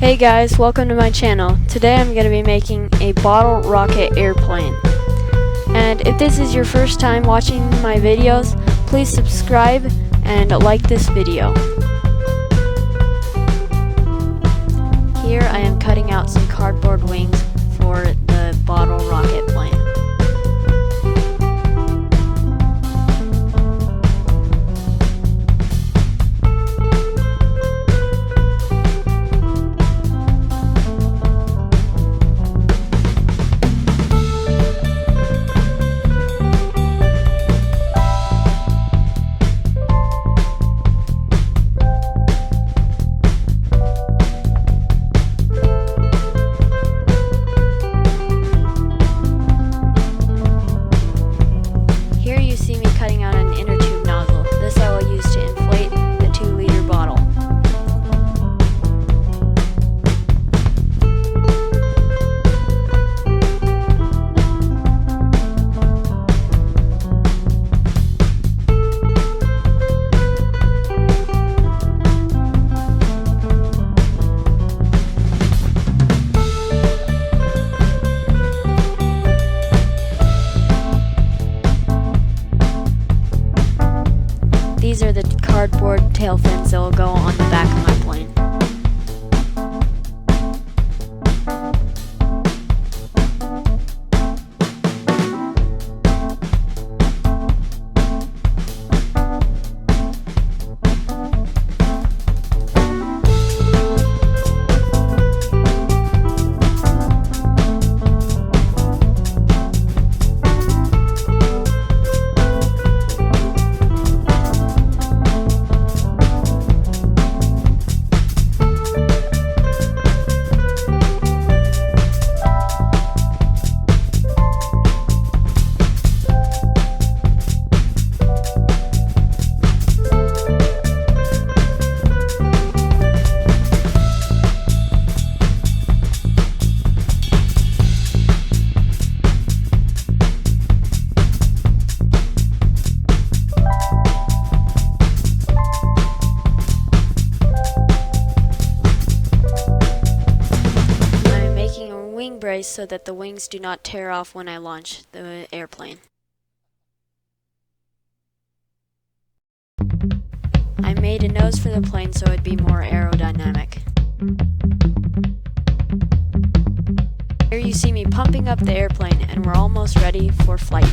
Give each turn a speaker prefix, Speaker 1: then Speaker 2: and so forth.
Speaker 1: Hey guys, welcome to my channel. Today I'm going to be making a bottle rocket airplane. And if this is your first time watching my videos, please subscribe and like this video. Here I am cutting out some cardboard wings for the bottle rocket plane. Here you see me cutting out an inner tube nozzle. This I will use to inflate the 2-liter bottle. These are the cardboard tail fins that will go on the back of my plane. Brace so that the wings do not tear off when I launch the airplane. I made a nose for the plane so it'd be more aerodynamic. Here you see me pumping up the airplane and we're almost ready for flight.